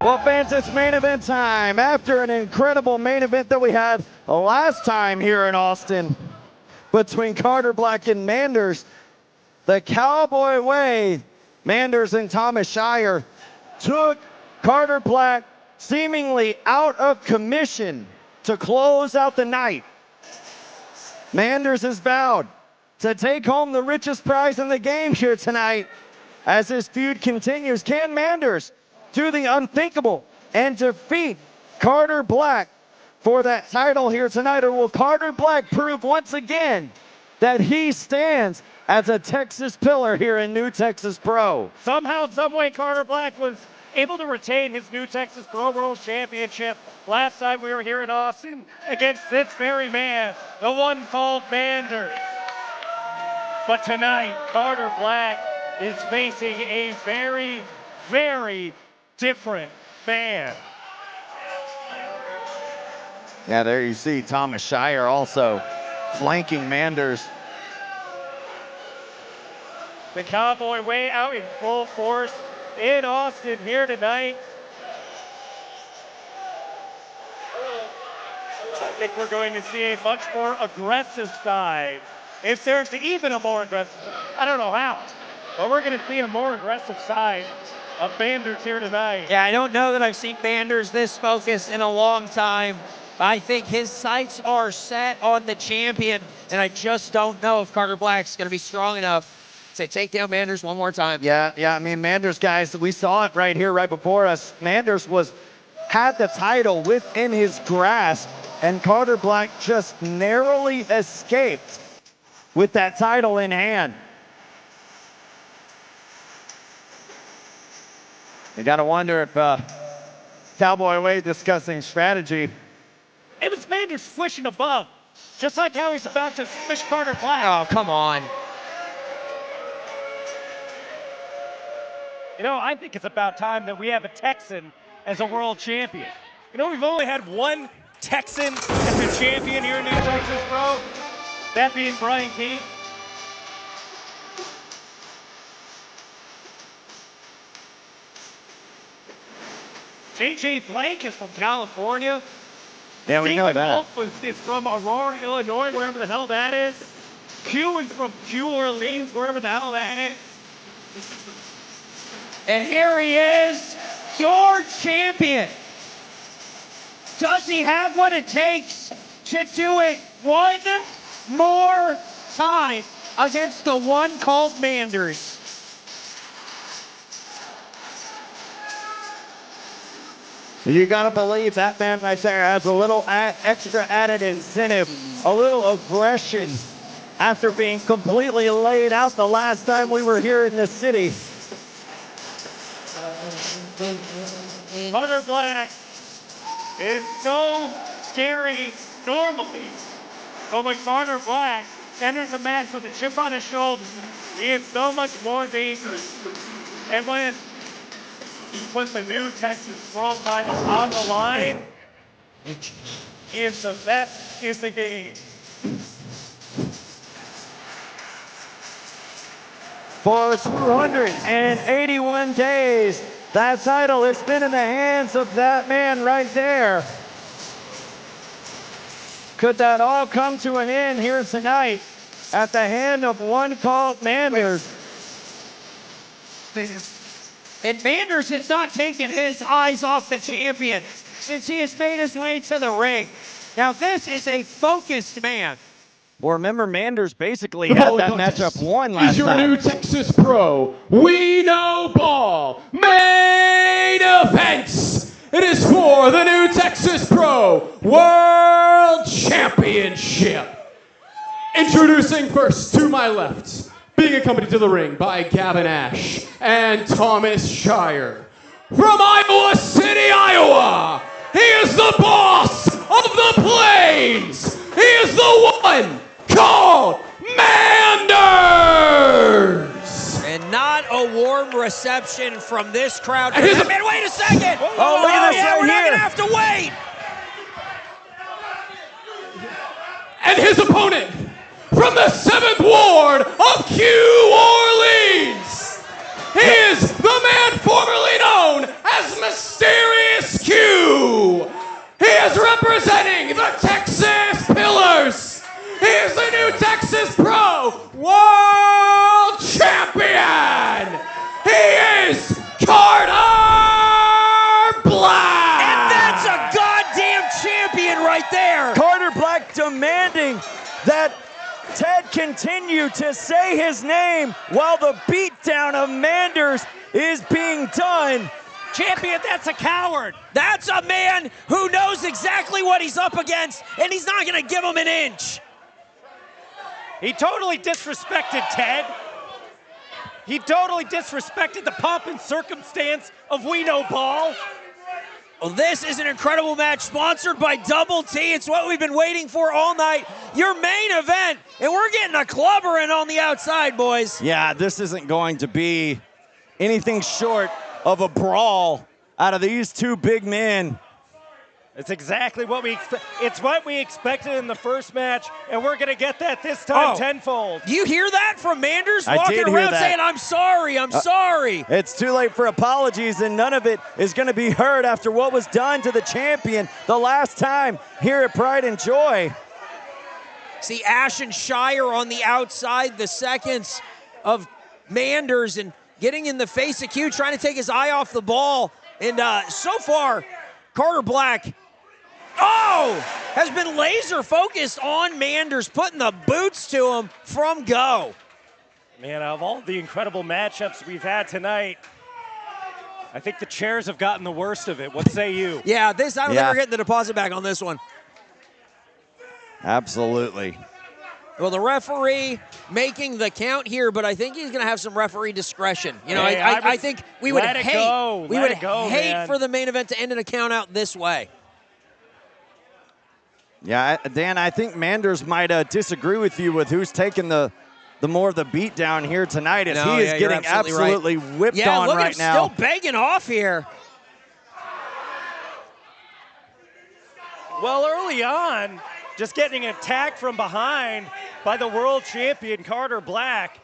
Well, fans, it's main event time. After an incredible main event that we had last time here in Austin between Carter BlaQ and Manders, the Cowboy Way, Manders and Thomas Shire, took Carter BlaQ seemingly out of commission to close out the night. Manders is vowed to take home the richest prize in the game here tonight as this feud continues. Can Manders do the unthinkable and defeat Carter BlaQ for that title here tonight, or will Carter BlaQ prove once again that he stands as a Texas pillar here in New Texas Pro? Somehow, someway, Carter BlaQ was able to retain his New Texas Pro World Championship last time we were here in Austin against this very man, the one called Manders. But tonight, Carter BlaQ is facing a very, very different man. Yeah, there you see Thomas Shire also flanking Manders. The Cowboy Way out in full force in Austin here tonight. I think we're going to see a much more aggressive side. If there's even a more aggressive, I don't know how, but we're going to see a more aggressive side of Manders here tonight. Yeah, I don't know that I've seen Manders this focused in a long time. I think his sights are set on the champion, and I just don't know if Carter BlaQ's going to be strong enough to take down Manders one more time. Yeah, I mean, Manders, guys, we saw it right here, right before us. Manders had the title within his grasp, and Carter BlaQ just narrowly escaped with that title in hand. You gotta wonder if Cowboy Way discussing strategy. It was Manders swishing above, just like how he's about to swish Carter BlaQ. Oh, come on. You know, I think it's about time that we have a Texan as a world champion. You know, we've only had one Texan as a champion here in New Texas, bro. That being Brian King. JJ Blake is from California. Yeah, we know that. Wolf is from Aurora, Illinois, wherever the hell that is. Q is from New Orleans, wherever the hell that is. And here he is, your champion. Does he have what it takes to do it one more time against the one called Manders? You gotta believe that man right there has a little extra added incentive, a little aggression after being completely laid out the last time we were here in the city. Carter BlaQ is so scary normally. But when Carter BlaQ enters a match with a chip on his shoulder, he is so much more dangerous. And when the New Texas World title on the line, that is the game. For 281 days, that title has been in the hands of that man right there. Could that all come to an end here tonight at the hand of one called Manders? And Manders has not taken his eyes off the champion since he has made his way to the ring. Now, this is a focused man. Well, remember, Manders basically had that matchup won last is your time. new Texas Pro We Know Ball main event. It is for the new Texas Pro World Championship. Introducing first to my left, being accompanied to the ring by Gavin Ash and Thomas Shire. From Iowa City, Iowa, he is the boss of the Plains. He is the one called Manders. And not a warm reception from this crowd. And his- Man, wait a second. Oh, look at this right we're not here. going to have to wait. And his opponent from the 7th Ward of New Orleans. He is the man formerly known as Mysterious BlaQ. He is representing the Texas Pillars. He is the new Texas Pro World Champion. He is Carter Black. And that's a goddamn champion right there. Carter Black demanding that Ted continue to say his name while the beatdown of Manders is being done. Champion, that's a coward. That's a man who knows exactly what he's up against, and he's not going to give him an inch. He totally disrespected Ted. He totally disrespected the pomp and circumstance of We Know Ball. Well, this is an incredible match sponsored by Double T. It's what we've been waiting for all night. Your main event, and we're getting a clubbering on the outside, boys. Yeah, this isn't going to be anything short of a brawl out of these two big men. It's exactly what we it's what we expected in the first match, and we're gonna get that this time tenfold. Do you hear that from Manders I walking did hear around that. saying, I'm sorry, I'm sorry. It's too late for apologies, and none of it is going to be heard after what was done to the champion the last time here at Pride and Joy. See Ash and Shire on the outside, the seconds of Manders, and getting in the face of Q, trying to take his eye off the ball. And so far, Carter Black, has been laser focused on Manders, putting the boots to him from go. Man, out of all the incredible matchups we've had tonight, I think the chairs have gotten the worst of it. What say you? Yeah, I don't think we're getting the deposit back on this one. Absolutely. Well, the referee making the count here, but I think he's going to have some referee discretion. You know, Hey, I think we would let it hate, go. we Let would it go, hate man. for the main event to end in a count out this way. Yeah, Dan, I think Manders might disagree with you with who's taking the more of the beat down here tonight, as he is you're getting absolutely absolutely whipped Yeah, on look right at him now. still begging off here. Well, early on, just getting attacked from behind by the world champion, Carter Black.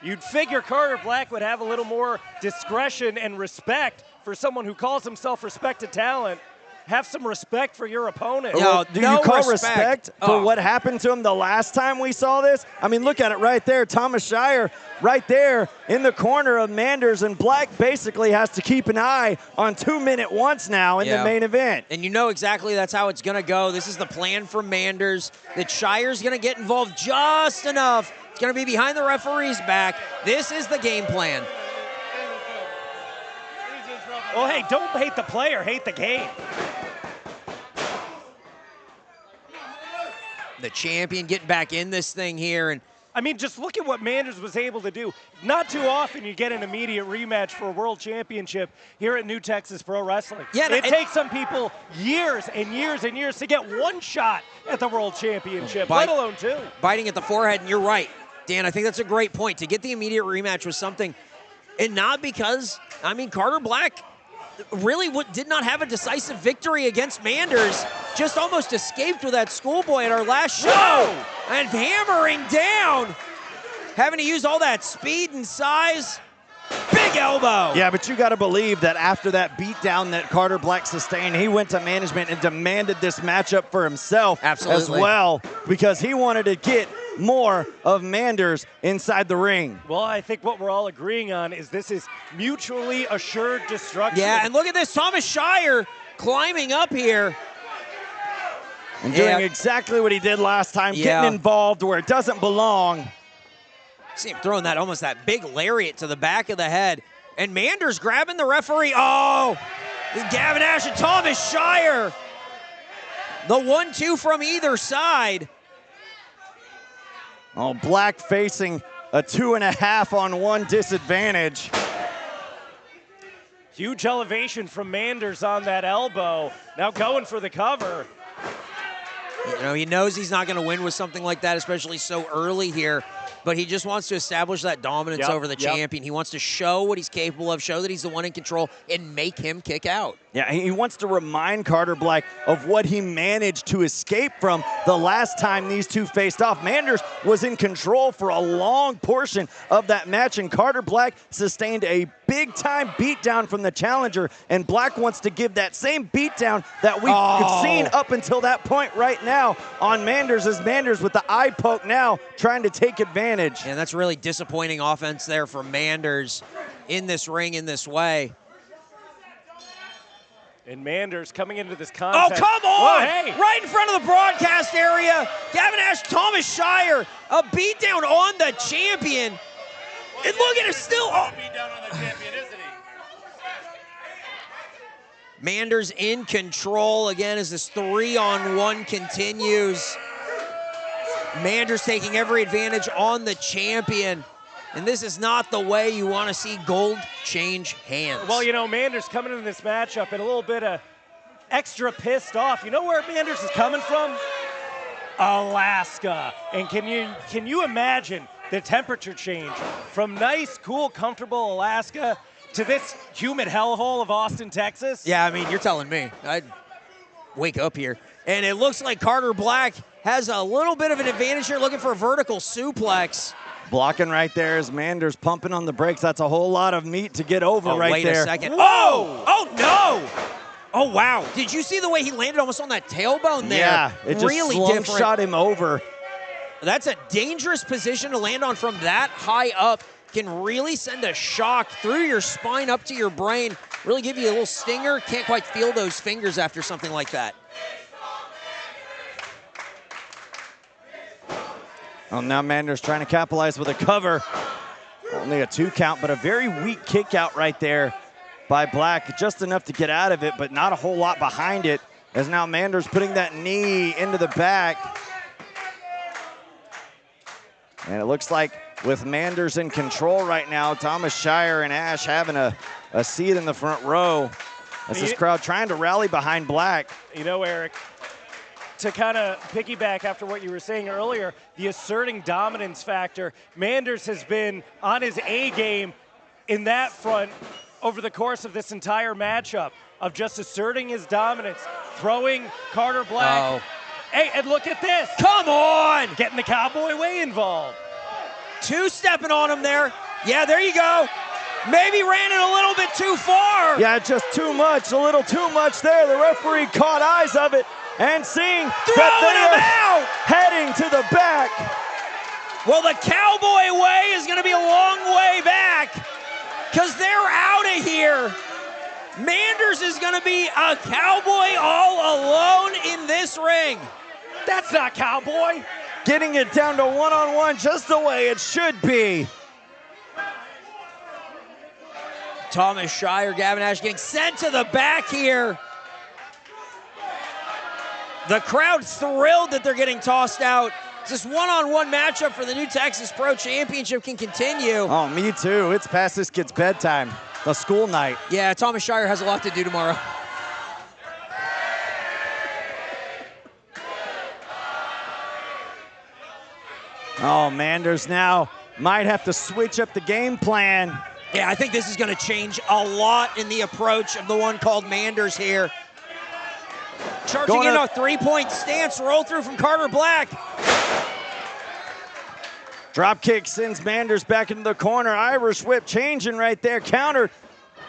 You'd figure Carter Black would have a little more discretion and respect for someone who calls himself respected talent. Have some respect for your opponent. No, Do no you call respect. for what happened to him the last time we saw this? I mean, look at it right there. Thomas Shire right there in the corner of Manders, and Black basically has to keep an eye on 2-minute once now in the main event. And you know exactly that's how it's going to go. This is the plan for Manders, that Shire's going to get involved just enough. It's going to be behind the referee's back. This is the game plan. Well, hey, don't hate the player, hate the game. The champion getting back in this thing here, and I mean, just look at what Manders was able to do. Not too often you get an immediate rematch for a world championship here at New Texas Pro Wrestling. Yeah, it takes some people years and years and years to get one shot at the world championship, let alone two. Biting at the forehead, and you're right, Dan. I think that's a great point. To get the immediate rematch was something, and not because, I mean, Carter Black really did not have a decisive victory against Manders. Just almost escaped with that schoolboy at our last show. Whoa! And hammering down. Having to use all that speed and size. Big elbow. Yeah, but you got to believe that after that beatdown that Carter Black sustained, he went to management and demanded this matchup for himself as well, because he wanted to get more of Manders inside the ring. Well, I think what we're all agreeing on is this is mutually assured destruction. Yeah, and look at this. Thomas Shire climbing up here. And doing exactly what he did last time, getting involved where it doesn't belong. See him throwing that almost that big lariat to the back of the head. And Manders grabbing the referee. Oh, Gavin Ash and Thomas Shire. The 1-2 from either side. Oh, Black facing a 2.5-on-1 disadvantage. Huge elevation from Manders on that elbow. Now going for the cover. You know, he knows he's not going to win with something like that, especially so early here. but he just wants to establish that dominance over the champion. He wants to show what he's capable of, show that he's the one in control, and make him kick out. Yeah, he wants to remind Carter Black of what he managed to escape from the last time these two faced off. Manders was in control for a long portion of that match, and Carter Black sustained a big-time beatdown from the challenger, and Black wants to give that same beatdown that we've seen up until that point right now on Manders, as Manders with the eye poke now trying to take advantage. And that's really disappointing offense there for Manders in this ring in this way. And Manders coming into this contest. Oh, come on! Whoa, hey. Right in front of the broadcast area. Gavin Ash, Thomas Shire, a beatdown on the champion. And look at him still. Oh. Beatdown on the champion, isn't he? Manders in control again as this 3-on-1 continues. Manders taking every advantage on the champion. And this is not the way you want to see gold change hands. Well, you know, Manders coming into this matchup and a little bit of extra pissed off. You know where Manders is coming from? Alaska. And can you imagine the temperature change from nice, cool, comfortable Alaska to this humid hellhole of Austin, Texas? Yeah, I mean, you're telling me. I'd wake up here. And it looks like Carter Black has a little bit of an advantage here, looking for a vertical suplex. Blocking right there as Manders pumping on the brakes. That's a whole lot of meat to get over right there. Wait a second. Whoa! Oh, no! Oh, wow. Did you see the way he landed almost on that tailbone there? Yeah, it just really different. Shot him over. That's a dangerous position to land on from that high up. Can really send a shock through your spine up to your brain. Really give you a little stinger. Can't quite feel those fingers after something like that. Well, now Manders trying to capitalize with a cover. Only a 2 count, but a very weak kick out right there by Black. Just enough to get out of it, but not a whole lot behind it. As now Manders putting that knee into the back. And it looks like with Manders in control right now, Thomas Shire and Ash having a seat in the front row. As this crowd trying to rally behind Black. You know, Eric, to kind of piggyback after what you were saying earlier, the asserting dominance factor, Manders has been on his A game in that front over the course of this entire matchup of just asserting his dominance, throwing Carter Black. Hey, and look at this. Come on! Getting the cowboy way involved. Two-stepping on him there. Yeah, there you go. Maybe ran it a little bit too far. Yeah, just too much, a little too much there. The referee caught eyes of it and seeing that they are heading to the back. Well, the cowboy way is going to be a long way back because they're out of here. Manders is going to be a cowboy all alone in this ring. That's not cowboy. Getting it down to one-on-one just the way it should be. Thomas Shire, Gavin Ash getting sent to the back here. The crowd thrilled that they're getting tossed out. This one-on-one matchup for the new Texas Pro Championship can continue. Oh, me too. It's past this kid's bedtime. The school night. Yeah, Thomas Shire has a lot to do tomorrow. Oh, Manders now might have to switch up the game plan. Yeah, I think this is going to change a lot in the approach of the one called Manders here. Charging in a three-point stance, roll through from Carter Black. Drop kick sends Manders back into the corner. Irish whip changing right there, countered.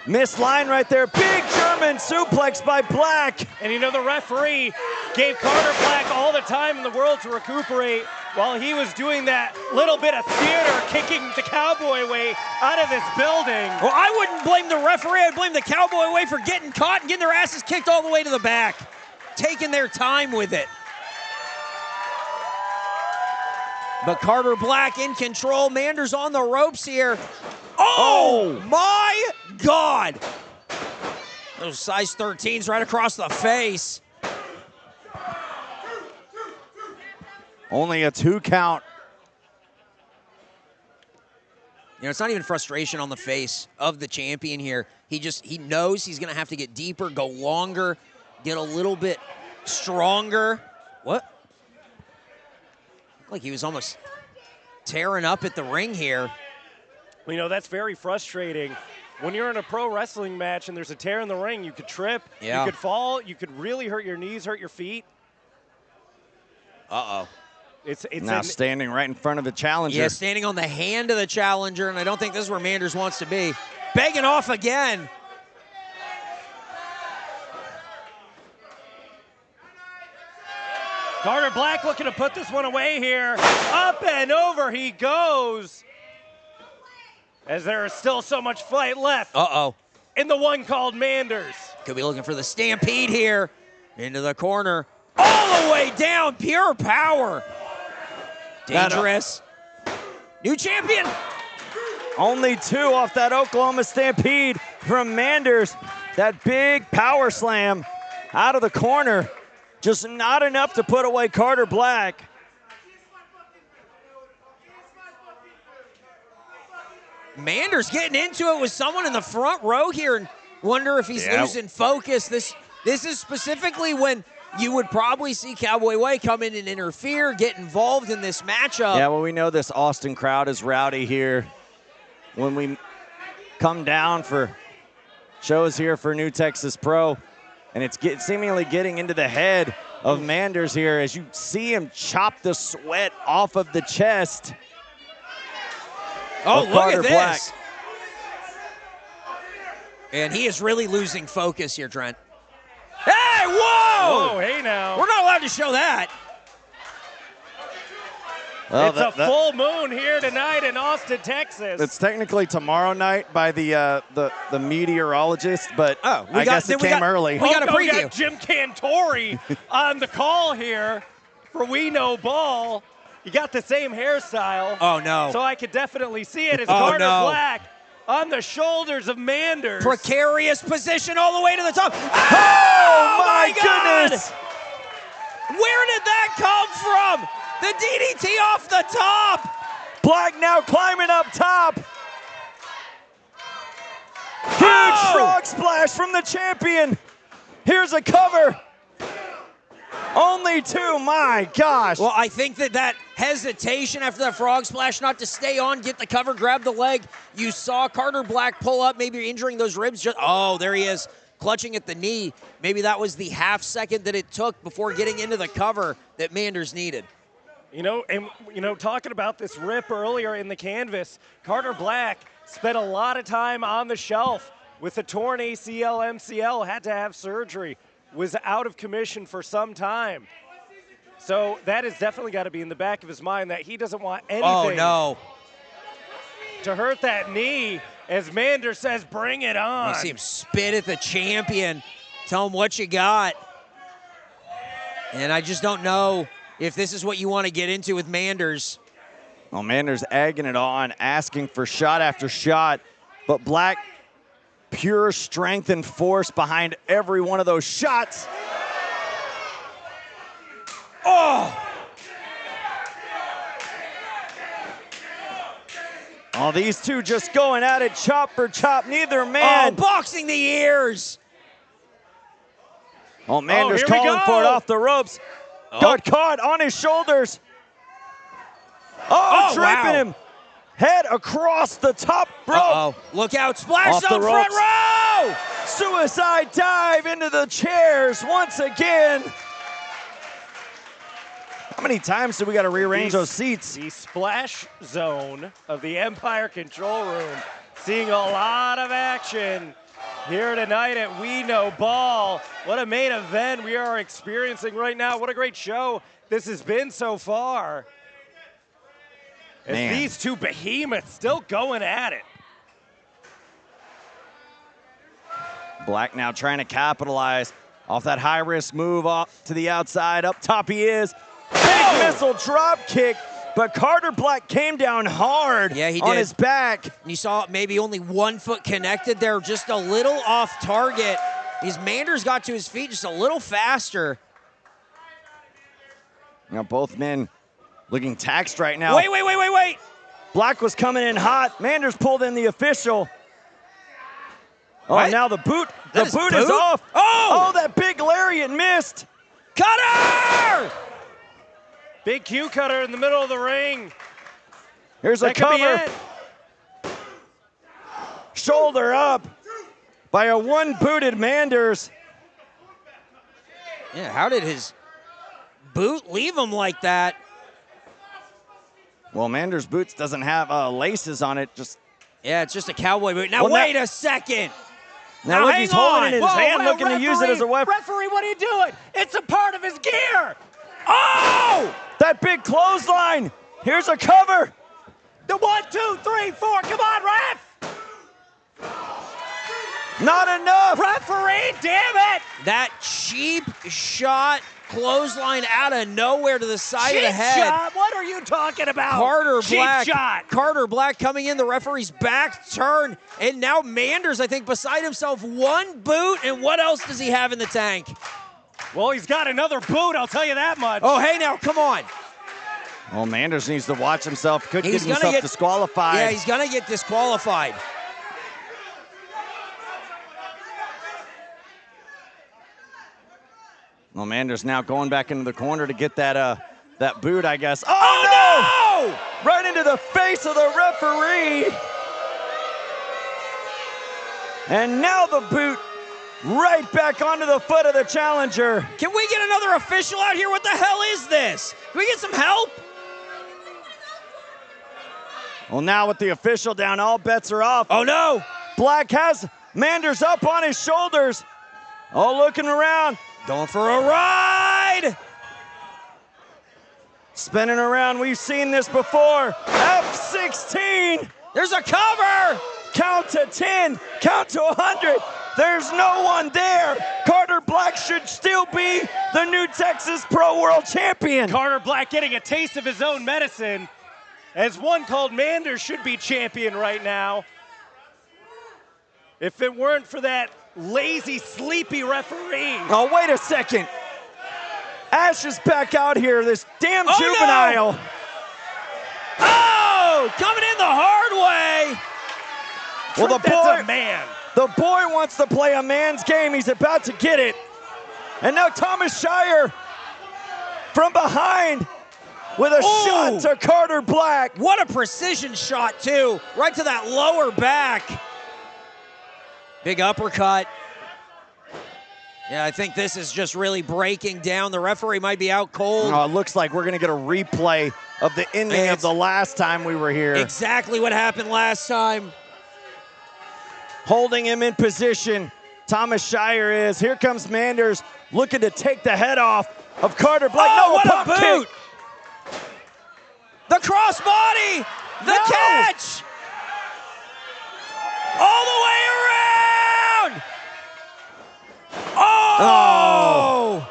Missed line right there. Big German suplex by Black. And you know, the referee gave Carter Black all the time in the world to recuperate while he was doing that little bit of theater, kicking the cowboy way out of this building. Well, I wouldn't blame the referee. I'd blame the cowboy way for getting caught and getting their asses kicked all the way to the back. Taking their time with it. But Carter Black in control. Manders on the ropes here. Oh, my God. Those size 13s right across the face. Only a 2 count. You know, it's not even frustration on the face of the champion here. He knows he's going to have to get deeper, go longer, get a little bit stronger. What? Looked like he was almost tearing up at the ring here. You know, that's very frustrating. When you're in a pro wrestling match and there's a tear in the ring, you could trip, Yeah. you could fall, you could really hurt your knees, hurt your feet. Uh-oh. It's Now standing right in front of the challenger. Yeah, standing on the hand of the challenger, and I don't think this is where Manders wants to be. Begging off again. Carter BlaQ looking to put this one away here. Up and over he goes. As there is still so much fight left Uh-oh. in the one called Manders. Could be looking for the stampede here. Into the corner. All the way down. Pure power. Dangerous. New champion. Only 2 off that Oklahoma Stampede from Manders. That big power slam out of the corner. Just not enough to put away Carter BlaQ. Manders getting into it with someone in the front row here, and wonder if he's losing focus. This is specifically when you would probably see Cowboy Way come in and interfere, get involved in this matchup. Yeah, well, we know this Austin crowd is rowdy here. When we come down for shows here for New Texas Pro, and it's seemingly getting into the head of Manders here as you see him chop the sweat off of the chest. Oh, look Carter at this. BlaQ. And he is really losing focus here, Trent. Hey, whoa! Whoa, hey now. We're not allowed to show that. Well, It's a full moon here tonight in Austin, Texas. It's technically tomorrow night by the meteorologist, but I guess it we came got- early. we got a We preview. got Jim Cantori on the call here for We Know Ball. You got the same hairstyle. Oh, no. So I could definitely see it as Oh, Carter no. BlaQ on the shoulders of Manders. Precarious position all the way to the top. Oh, my God! goodness! Where did that come from? The DDT off the top. BlaQ now climbing up top. Huge Oh! frog splash from the champion. Here's a cover. Only 2, my gosh. Well, I think that hesitation after that frog splash not to stay on, get the cover, grab the leg. You saw Carter BlaQ pull up, maybe injuring those ribs. Oh, there he is, clutching at the knee. Maybe that was the half second that it took before getting into the cover that Manders needed. You know, talking about this rip earlier in the canvas, Carter BlaQ spent a lot of time on the shelf with a torn ACL, MCL, had to have surgery, was out of commission for some time. So that has definitely got to be in the back of his mind that he doesn't want anything to hurt that knee, as Manders says, bring it on. You see him spit at the champion, tell him what you got. And I just don't know if this is what you want to get into with Manders. Well, Manders egging it on, asking for shot after shot, but BlaQ, pure strength and force behind every one of those shots. Oh! Oh, these two just going at it, chop for chop, neither man. Oh, boxing the ears. Oh, Manders here we calling go. for it off the ropes. Got caught on his shoulders. Oh, draping wow. him. Head across the top rope. Uh-oh. Look out, splash Off the zone, front ropes. row! Suicide dive into the chairs once again. How many times do we got to rearrange those seats? The splash zone of the Empire Control Room, seeing a lot of action here tonight at We Know Ball. What a main event we are experiencing right now. What a great show this has been so far. As Man. these two behemoths still going at it. BlaQ now trying to capitalize off that high-risk move off to the outside. Up top he is. Big missile drop kick, but Carter BlaQ came down hard Yeah, he on did. his back. You saw maybe only 1 foot connected there, just a little off target. His Manders got to his feet just a little faster. Now both men looking taxed right now. Wait. BlaQ was coming in hot. Manders pulled in the official. Oh, What? now the boot. That The is boot is boot? off. Oh! That big lariat missed. Cutter! Big Q cutter in the middle of the ring. Here's a That could be cover. it. Shoulder up by a one-booted Manders. Yeah, how did his boot leave him like that? Well, Manders' boots doesn't have laces on it. Yeah, it's just a cowboy boot. Now, Well, wait a second. Now look, hang he's holding on. it in his hand, looking to use it as a weapon. Referee, what are you doing? It's a part of his gear. Oh! That big clothesline. Here's a cover. The 1, 2, 3, 4. Come on, ref. Not enough. Referee, damn it. That cheap shot clothesline out of nowhere to the side of the Cheap head. shot. What are you talking about? Carter Cheap Black. shot. Carter Black coming in, the referee's back turn, and now Manders, I think, beside himself. One boot, and what else does he have in the tank? Well, he's got another boot, I'll tell you that much. Oh, hey, now, come on. Well, Manders needs to watch himself. Could He's get gonna himself get- disqualified. Yeah, he's going to get disqualified. Well, Manders now going back into the corner to get that boot, I guess. Oh, no! Right into the face of the referee. And now the boot right back onto the foot of the challenger. Can we get another official out here? What the hell is this? Can we get some help? Well, now with the official down, all bets are off. Oh, no. Black has Manders up on his shoulders. Oh, looking around. Going for a ride. Spinning around. We've seen this before. F16. There's a cover. Count to 10. Count to 100. There's no one there. Carter Black should still be the new Texas Pro World Champion. Carter Black getting a taste of his own medicine, as one called Manders should be champion right now. If it weren't for that lazy, sleepy referee. Oh, wait a second. Ash is back out here, this damn Oh, juvenile. no. Oh, coming in the hard way. Well, That's a man. the boy wants to play a man's game. He's about to get it. And now Thomas Shire from behind with a Ooh. shot to Carter Black. What a precision shot, too. Right to that lower back. Big uppercut. Yeah, I think this is just really breaking down. The referee might be out cold. Oh, it looks like we're going to get a replay of the ending of the last time we were here. Exactly what happened last time. Holding him in position. Thomas Shire is. Here comes Manders looking to take the head off of Carter Black. Oh, no, what pump a boot! kick. The crossbody! The No. catch! All the way around! Oh!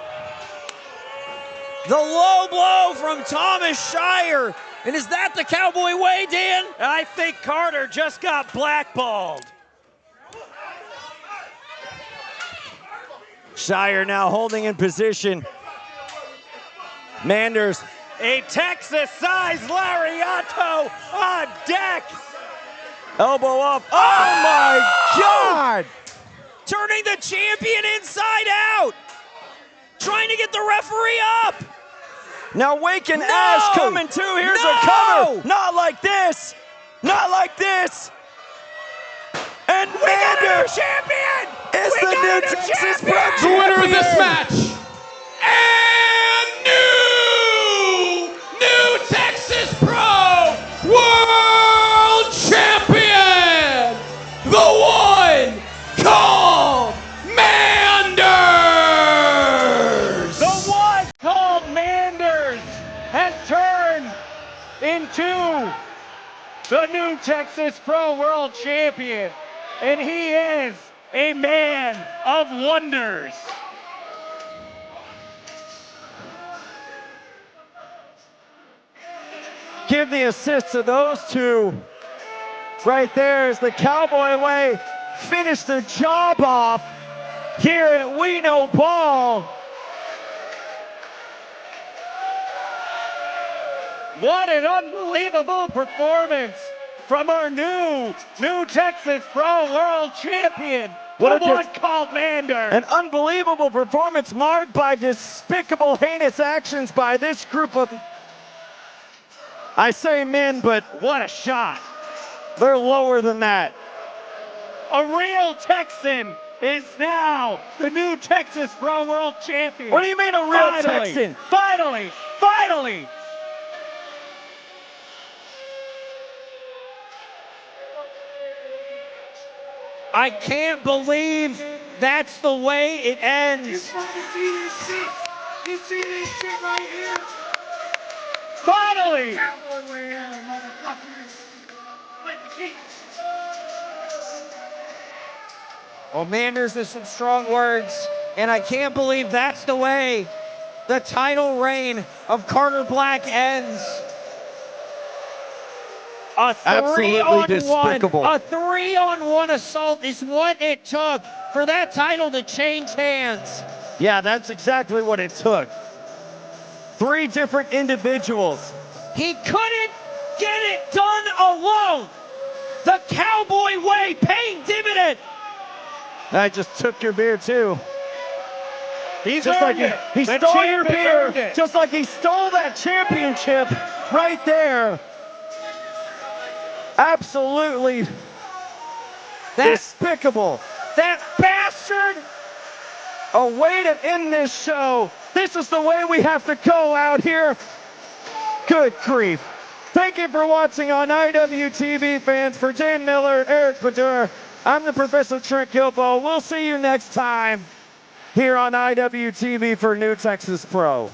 The low blow from Thomas Shire. And is that the Cowboy way, Dan? I think Carter just got blackballed. Shire now holding in position. Manders. A Texas-sized Lariato on deck. Elbow up. Oh my God! Turning the champion inside out. Trying to get the referee up. Now Wake and No! Ash coming too. Here's No! a cover. Not like this. Not like this. And Manders Champion! is We the got new a Texas champion! Pro The winner of this Champion. match and new Texas Pro World Champion, the one called Manders. The one called Manders has turned into the new Texas Pro World Champion. And he is a man of wonders. Give the assist to those two. Right there is the Cowboy way. Finish the job off here at We Know Ball. What an unbelievable performance from our new Texas Pro World Champion, What the a one called Manders. An unbelievable performance marked by despicable, heinous actions by this group of I say men, but What a shot. they're lower than that. A real Texan is now the new Texas Pro World Champion. What do you mean a real Finally, Texan? Finally, finally. I can't believe that's the way it ends. You see this shit right here? Finally! Well, Manders, there's some strong words, and I can't believe that's the way the title reign of Carter BlaQ ends. A Absolutely despicable. A 3-on-1 assault is what it took for that title to change hands. Yeah, that's exactly what it took. 3 different individuals. He couldn't get it done alone. The cowboy way paying dividend. I just took your beer too. He's Just like earned it. he The stole your champ has earned beer. it. Just like he stole that championship right there. Absolutely despicable. That bastard. A way to end this show. This is the way we have to go out here. Good grief. Thank you for watching on IWTV, fans. For Dan Miller and Eric Padur, I'm the Professor Trent Gilbo. We'll see you next time here on IWTV for New Texas Pro.